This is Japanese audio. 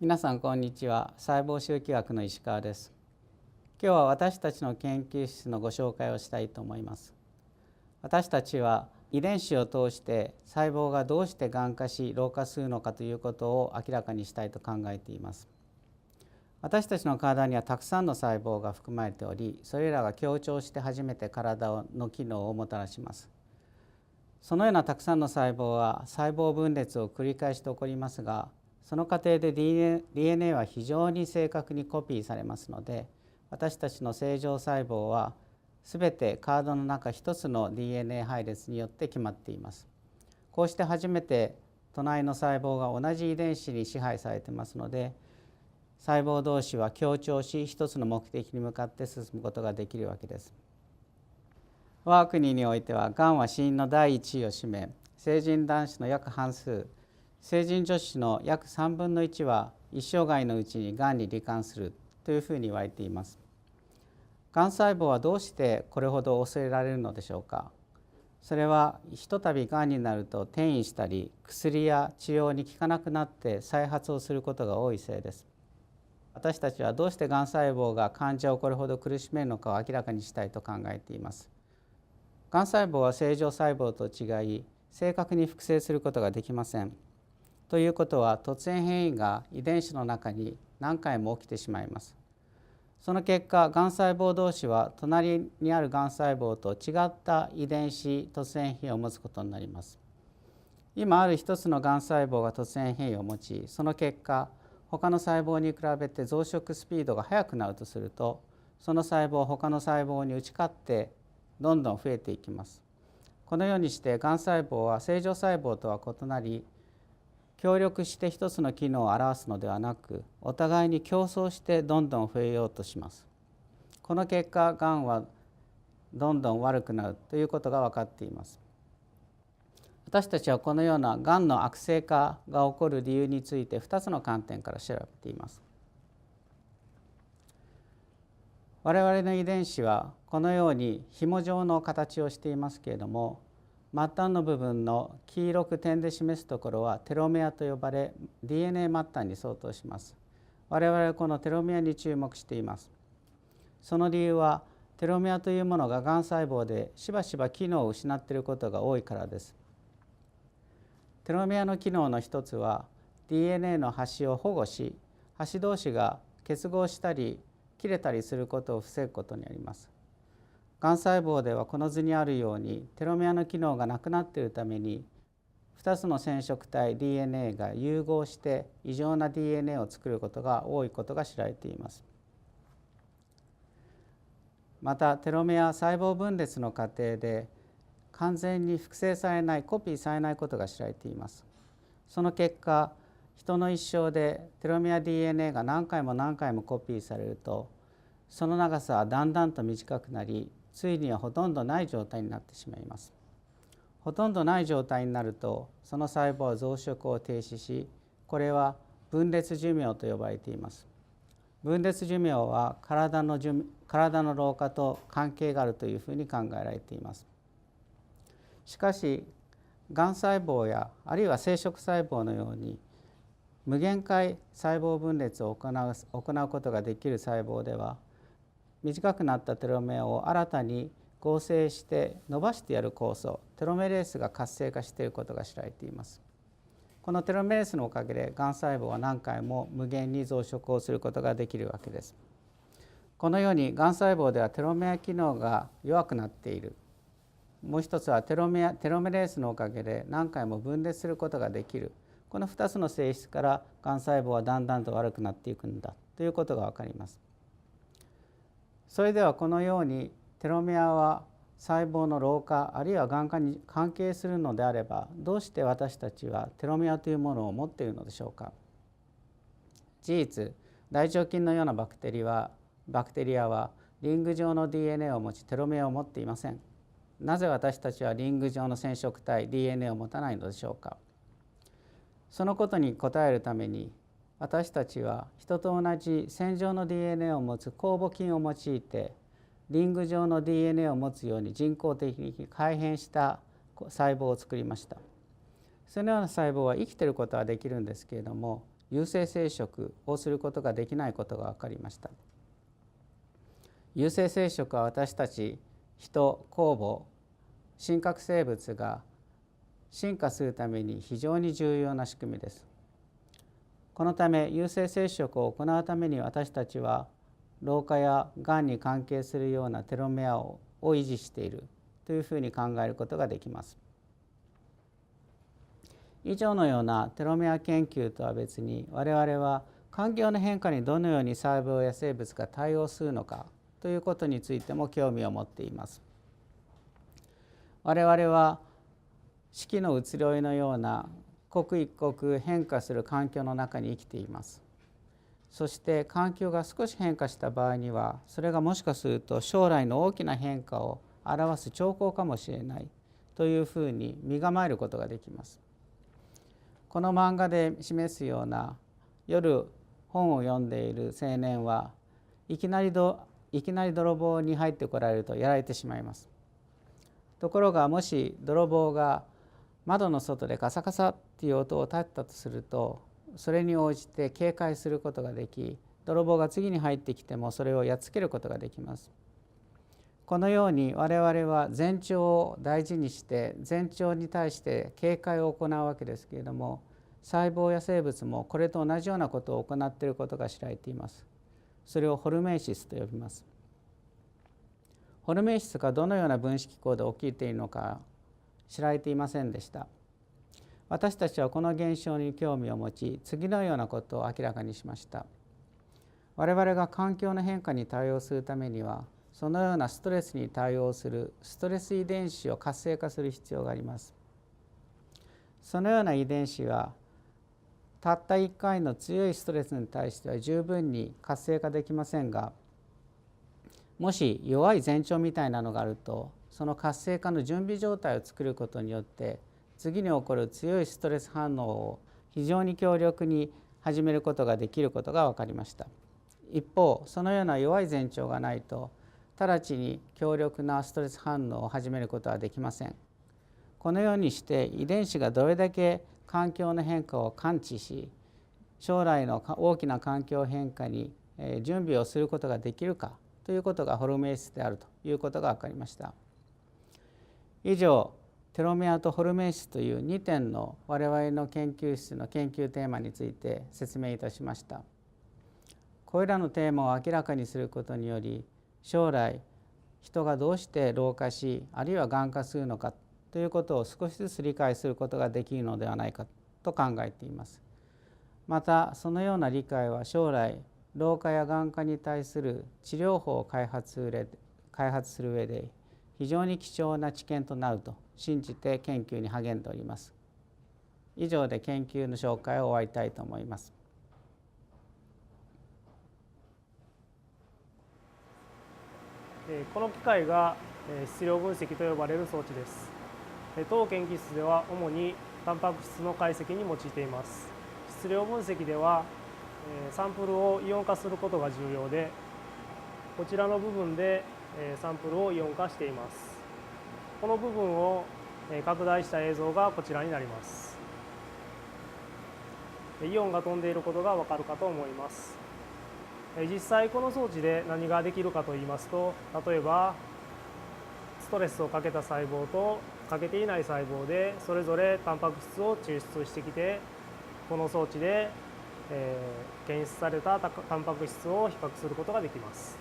皆さんこんにちは。細胞周期学の石川です。今日は私たちの研究室のご紹介をしたいと思います。私たちは遺伝子を通して細胞がどうしてがん化し老化するのかということを明らかにしたいと考えています。私たちの体にはたくさんの細胞が含まれており、それらが協調して初めて体の機能をもたらします。そのようなたくさんの細胞は細胞分裂を繰り返して起こりますが、その過程で DNA は非常に正確にコピーされますので、私たちの正常細胞はすべてカードの中一つの DNA 配列によって決まっています。こうして初めて隣の細胞が同じ遺伝子に支配されていますので、細胞同士は協調し一つの目的に向かって進むことができるわけです。我が国においては、がんは死因の第1位を占め、成人男子の約半数、成人女子の約3分の1は一生涯のうちにがんに罹患するというふうに言われています。がん細胞はどうしてこれほど恐れられるのでしょうか。それはひとたびがんになると転移したり、薬や治療に効かなくなって再発をすることが多いせいです。私たちはどうしてがん細胞が患者をこれほど苦しめるのかを明らかにしたいと考えています。がん細胞は正常細胞と違い、正確に複製することができません。ということは、突然変異が遺伝子の中に何回も起きてしまいます。その結果、がん細胞同士は隣にあるがん細胞と違った遺伝子突然変異を持つことになります。今ある一つのがん細胞が突然変異を持ち、その結果、他の細胞に比べて増殖スピードが速くなるとすると、その細胞は他の細胞に打ち勝ってどんどん増えていきます。このようにしてがん細胞は正常細胞とは異なり、協力して一つの機能を表すのではなく、お互いに競争してどんどん増えようとします。この結果、がんはどんどん悪くなるということが分かっています。私たちはこのようながんの悪性化が起こる理由について2つの観点から調べています。我々の遺伝子はこのように紐状の形をしていますけれども、末端の部分の黄色く点で示すところはテロメアと呼ばれ、 DNA 末端に相当します。我々はこのテロメアに注目しています。その理由は、テロメアというものががん細胞でしばしば機能を失っていることが多いからです。テロメアの機能の一つは DNA の端を保護し、端同士が結合したり切れたりすることを防ぐことにあります。がん細胞ではこの図にあるようにテロメアの機能がなくなっているために、2つの染色体 DNA が融合して異常な DNA を作ることが多いことが知られています。また、テロメア細胞分裂の過程で完全に複製されない、コピーされないことが知られています。その結果、人の一生でテロメア DNA が何回も何回もコピーされると、その長さはだんだんと短くなり、ついにはほとんどない状態になってしまいます。ほとんどない状態になると、その細胞は増殖を停止し、これは分裂寿命と呼ばれています。分裂寿命は体の老化と関係があるというふうに考えられています。しかし、がん細胞やあるいは生殖細胞のように無限回細胞分裂を行うことができる細胞では、短くなったテロメアを新たに合成して伸ばしてやる酵素、テロメレースが活性化していることが知られています。このテロメレースのおかげで、がん細胞は何回も無限に増殖をすることができるわけです。このようにがん細胞ではテロメア機能が弱くなっている。もう一つはテロメレースのおかげで何回も分裂することができる。この2つの性質からがん細胞はだんだんと悪くなっていくんだということが分かります。それでは、このようにテロメアは細胞の老化あるいはがん化に関係するのであれば、どうして私たちはテロメアというものを持っているのでしょうか。事実、大腸菌のようなバクテリアはリング状の DNA を持ち、テロメアを持っていません。なぜ私たちはリング状の染色体 DNA を持たないのでしょうか。そのことに答えるために、私たちは人と同じ線状の DNA を持つ酵母菌を用いて、リング状の DNA を持つように人工的に改変した細胞を作りました。そのような細胞は生きていることはできるんですけれども、有性生殖をすることができないことが分かりました。有性生殖は私たち人、酵母、真核生物が進化するために非常に重要な仕組みです。このため有性生殖を行うために私たちは老化やがんに関係するようなテロメアを維持しているというふうに考えることができます。以上のようなテロメア研究とは別に、我々は環境の変化にどのように細胞や生物が対応するのかということについても興味を持っています。我々は四季の移ろいのような刻一刻変化する環境の中に生きています。そして環境が少し変化した場合には、それがもしかすると将来の大きな変化を表す兆候かもしれないというふうに身構えることができます。この漫画で示すような夜本を読んでいる青年はいきなり泥棒に入ってこられるとやられてしまいます。ところがもし泥棒が窓の外でカサカサっていう音を立ったとすると、それに応じて警戒することができ、泥棒が次に入ってきてもそれをやっつけることができます。このように我々は前兆を大事にして前兆に対して警戒を行うわけですけれども、細胞や生物もこれと同じようなことを行っていることが知られています。それをホルメイシスと呼びます。ホルメイシスがどのような分子機構で起きているのか知られていませんでした。私たちはこの現象に興味を持ち、次のようなことを明らかにしました。我々が環境の変化に対応するためには、そのようなストレスに対応するストレス遺伝子を活性化する必要があります。そのような遺伝子はたった1回の強いストレスに対しては十分に活性化できませんが、もし弱い前兆みたいなのがあると、その活性化の準備状態を作ることによって次に起こる強いストレス反応を非常に強力に始めることができることが分かりました。一方、そのような弱い前兆がないと直ちに強力なストレス反応を始めることはできません。このようにして遺伝子がどれだけ環境の変化を感知し、将来の大きな環境変化に準備をすることができるかということがホルメイシスであるということが分かりました。以上、テロメアとホルメイシスという2点の我々の研究室の研究テーマについて説明いたしました。これらのテーマを明らかにすることにより、将来人がどうして老化し、あるいはがん化するのかということを少しずつ理解することができるのではないかと考えています。またそのような理解は将来老化やがん化に対する治療法を開発する上で非常に貴重な知見となると信じて研究に励んでおります。以上で研究の紹介を終わりたいと思います。この機械が質量分析と呼ばれる装置です。当研究室では主にタンパク質の解析に用いています。質量分析ではサンプルをイオン化することが重要で、こちらの部分でサンプルをイオン化しています。この部分を拡大した映像がこちらになります。イオンが飛んでいることがわかるかと思います。実際この装置で何ができるかといいますと、例えばストレスをかけた細胞とかけていない細胞でそれぞれタンパク質を抽出してきて、この装置で検出されたタンパク質を比較することができます。